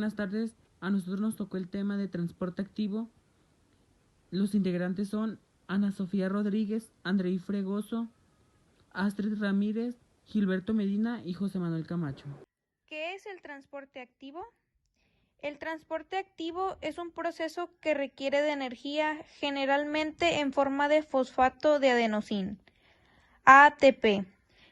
buenas tardes. A nosotros nos tocó el tema de transporte activo. Los integrantes son Ana Sofía Rodríguez, Andrei Fregoso, Astrid Ramírez, Gilberto Medina y José Manuel Camacho. ¿Qué es el transporte activo? El transporte activo es un proceso que requiere de energía, generalmente en forma de fosfato de adenosín, ATP.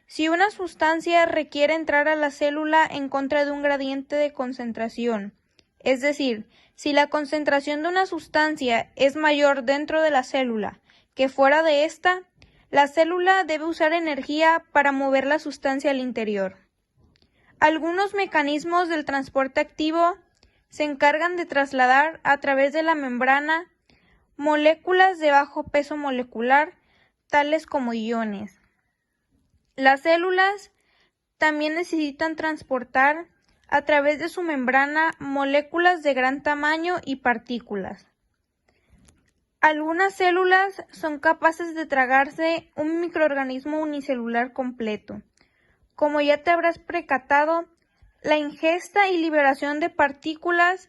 Si una sustancia requiere entrar a la célula en contra de un gradiente de concentración, es decir, si la concentración de una sustancia es mayor dentro de la célula que fuera de esta, la célula debe usar energía para mover la sustancia al interior. Algunos mecanismos del transporte activo se encargan de trasladar a través de la membrana moléculas de bajo peso molecular, tales como iones. Las células también necesitan transportar a través de su membrana moléculas de gran tamaño y partículas. Algunas células son capaces de tragarse un microorganismo unicelular completo. Como ya te habrás percatado, la ingesta y liberación de partículas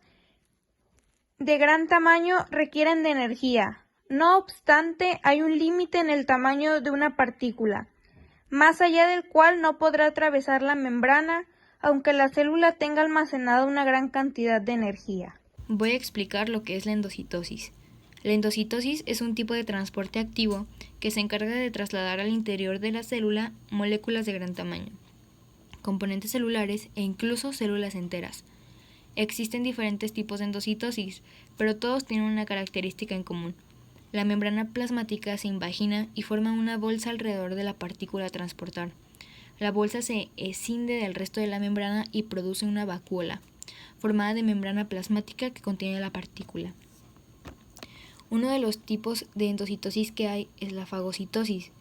de gran tamaño requieren de energía. No obstante, hay un límite en el tamaño de una partícula, más allá del cual no podrá atravesar la membrana, aunque la célula tenga almacenada una gran cantidad de energía. Voy a explicar lo que es la endocitosis. La endocitosis es un tipo de transporte activo que se encarga de trasladar al interior de la célula moléculas de gran tamaño, componentes celulares e incluso células enteras. Existen diferentes tipos de endocitosis, pero todos tienen una característica en común. La membrana plasmática se invagina y forma una bolsa alrededor de la partícula a transportar. La bolsa se escinde del resto de la membrana y produce una vacuola, formada de membrana plasmática que contiene la partícula. Uno de los tipos de endocitosis que hay es la fagocitosis,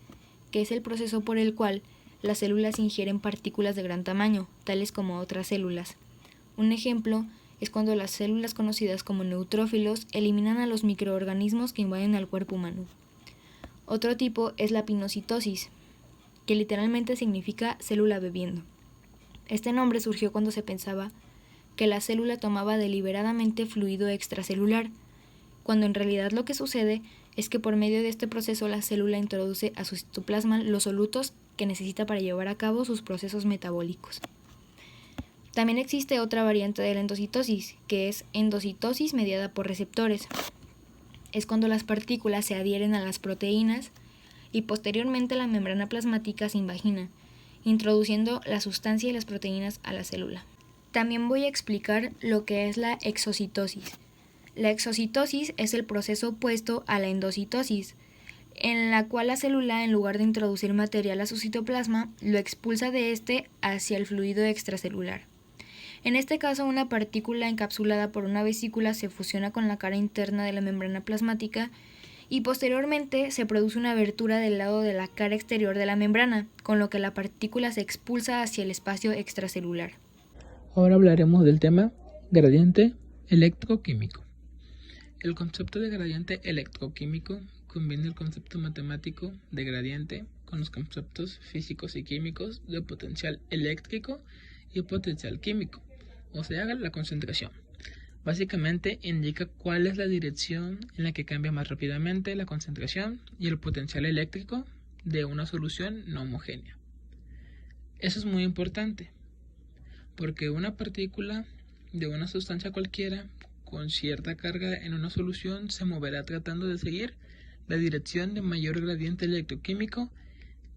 que es el proceso por el cual las células ingieren partículas de gran tamaño, tales como otras células. Un ejemplo es cuando las células conocidas como neutrófilos eliminan a los microorganismos que invaden al cuerpo humano. Otro tipo es la pinocitosis, que literalmente significa célula bebiendo. Este nombre surgió cuando se pensaba que la célula tomaba deliberadamente fluido extracelular, cuando en realidad lo que sucede es que por medio de este proceso la célula introduce a su citoplasma los solutos que necesita para llevar a cabo sus procesos metabólicos. También existe otra variante de la endocitosis, que es endocitosis mediada por receptores. Es cuando las partículas se adhieren a las proteínas y posteriormente la membrana plasmática se invagina, introduciendo la sustancia y las proteínas a la célula. También voy a explicar lo que es la exocitosis. La exocitosis es el proceso opuesto a la endocitosis, en la cual la célula, en lugar de introducir material a su citoplasma, lo expulsa de este hacia el fluido extracelular. En este caso, una partícula encapsulada por una vesícula se fusiona con la cara interna de la membrana plasmática y posteriormente se produce una abertura del lado de la cara exterior de la membrana, con lo que la partícula se expulsa hacia el espacio extracelular. Ahora hablaremos del tema gradiente electroquímico. El concepto de gradiente electroquímico combina el concepto matemático de gradiente con los conceptos físicos y químicos de potencial eléctrico y potencial químico, o sea, la concentración. Básicamente indica cuál es la dirección en la que cambia más rápidamente la concentración y el potencial eléctrico de una solución no homogénea. Eso es muy importante, porque una partícula de una sustancia cualquiera con cierta carga en una solución se moverá tratando de seguir la dirección de mayor gradiente electroquímico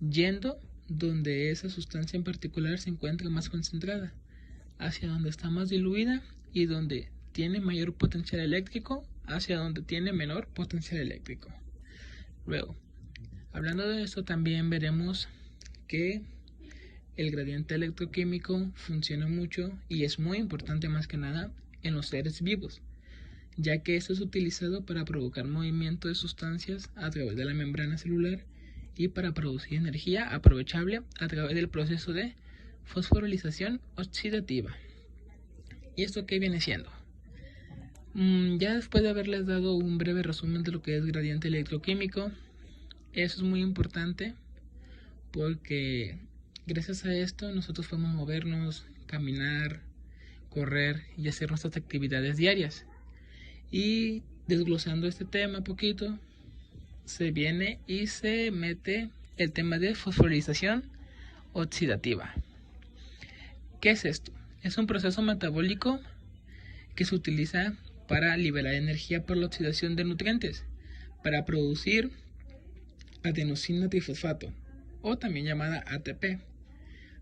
yendo donde esa sustancia en particular se encuentra más concentrada, hacia donde está más diluida y donde tiene mayor potencial eléctrico hacia donde tiene menor potencial eléctrico. Luego, hablando de esto, también veremos que el gradiente electroquímico funciona mucho y es muy importante más que nada en los seres vivos, ya que esto es utilizado para provocar movimiento de sustancias a través de la membrana celular y para producir energía aprovechable a través del proceso de fosforilización oxidativa. ¿Y esto qué viene siendo? Ya después de haberles dado un breve resumen de lo que es gradiente electroquímico, eso es muy importante porque gracias a esto nosotros podemos movernos, caminar, correr y hacer nuestras actividades diarias. Y desglosando este tema un poquito, se viene y se mete el tema de fosforilación oxidativa. ¿Qué es esto? Es un proceso metabólico que se utiliza para liberar energía por la oxidación de nutrientes, para producir adenosina trifosfato, o también llamada ATP.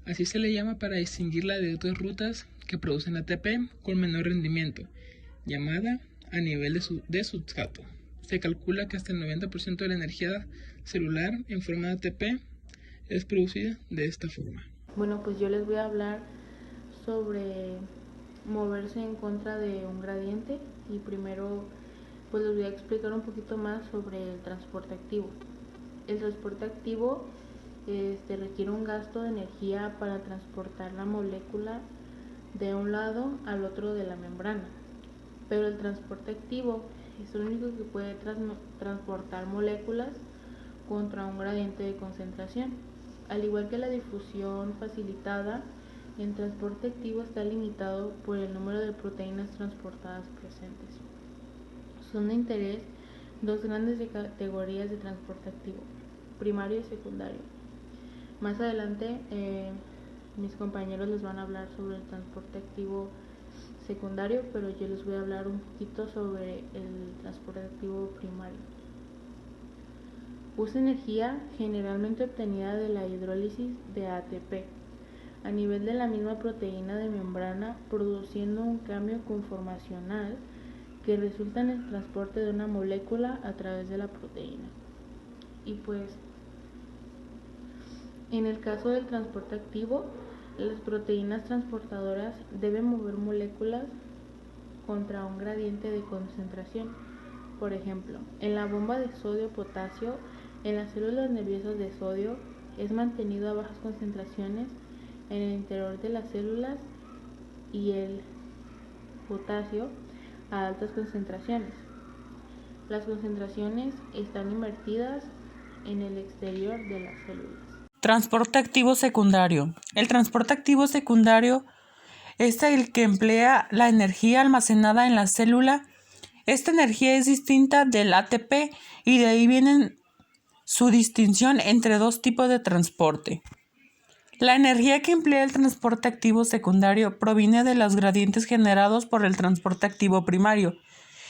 Así se le llama para distinguirla de otras rutas que producen ATP con menor rendimiento, llamada a nivel de sustrato. Se calcula que hasta el 90% de la energía celular en forma de ATP es producida de esta forma. Bueno, pues yo les voy a hablar sobre moverse en contra de un gradiente y primero pues les voy a explicar un poquito más sobre el transporte activo. El transporte activo requiere un gasto de energía para transportar la molécula de un lado al otro de la membrana, pero el transporte activo es el único que puede transportar moléculas contra un gradiente de concentración. Al igual que la difusión facilitada, el transporte activo está limitado por el número de proteínas transportadas presentes. Son de interés dos grandes categorías de transporte activo, primario y secundario. Más adelante mis compañeros les van a hablar sobre el transporte activo secundario, pero yo les voy a hablar un poquito sobre el transporte activo primario. Usa energía generalmente obtenida de la hidrólisis de ATP a nivel de la misma proteína de membrana, produciendo un cambio conformacional que resulta en el transporte de una molécula a través de la proteína. Y pues, en el caso del transporte activo, las proteínas transportadoras deben mover moléculas contra un gradiente de concentración. Por ejemplo, en la bomba de sodio-potasio, en las células nerviosas de sodio es mantenido a bajas concentraciones en el interior de las células y el potasio a altas concentraciones. Las concentraciones están invertidas en el exterior de las células. Transporte activo secundario. El transporte activo secundario es el que emplea la energía almacenada en la célula. Esta energía es distinta del ATP y de ahí viene su distinción entre dos tipos de transporte. La energía que emplea el transporte activo secundario proviene de los gradientes generados por el transporte activo primario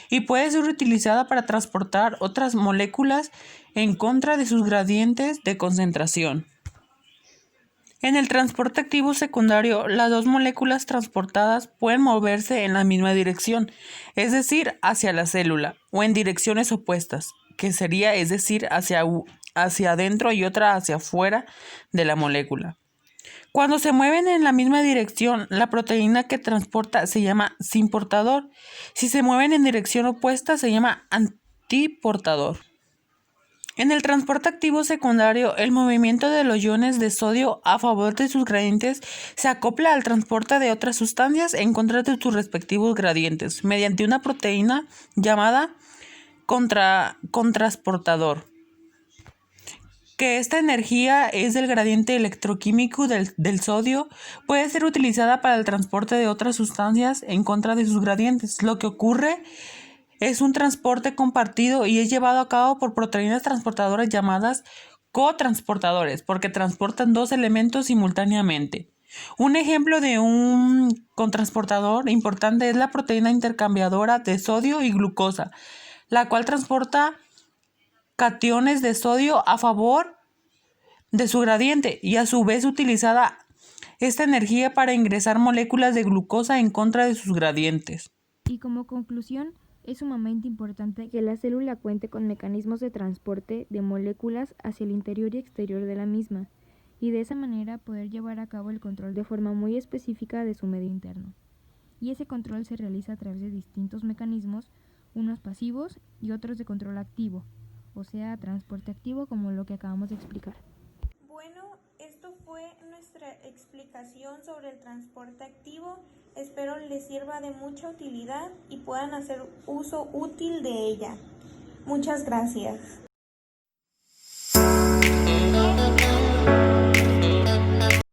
y puede ser utilizada para transportar otras moléculas en contra de sus gradientes de concentración. En el transporte activo secundario, las dos moléculas transportadas pueden moverse en la misma dirección, es decir, hacia la célula, o en direcciones opuestas, que sería, es decir, hacia adentro y otra hacia afuera de la molécula. Cuando se mueven en la misma dirección, la proteína que transporta se llama sinportador. Si se mueven en dirección opuesta, se llama antiportador. En el transporte activo secundario, el movimiento de los iones de sodio a favor de sus gradientes se acopla al transporte de otras sustancias en contra de sus respectivos gradientes, mediante una proteína llamada contrasportador. Que esta energía es del gradiente electroquímico del sodio, puede ser utilizada para el transporte de otras sustancias en contra de sus gradientes. Lo que ocurre es un transporte compartido y es llevado a cabo por proteínas transportadoras llamadas cotransportadores, porque transportan dos elementos simultáneamente. Un ejemplo de un cotransportador importante es la proteína intercambiadora de sodio y glucosa, la cual transporta cationes de sodio a favor de su gradiente y a su vez utilizada esta energía para ingresar moléculas de glucosa en contra de sus gradientes. Y como conclusión, es sumamente importante que la célula cuente con mecanismos de transporte de moléculas hacia el interior y exterior de la misma, y de esa manera poder llevar a cabo el control de forma muy específica de su medio interno. Y ese control se realiza a través de distintos mecanismos, unos pasivos y otros de control activo, o sea, transporte activo como lo que acabamos de explicar. Bueno, esto fue nuestra explicación sobre el transporte activo. Espero les sirva de mucha utilidad y puedan hacer uso útil de ella. Muchas gracias.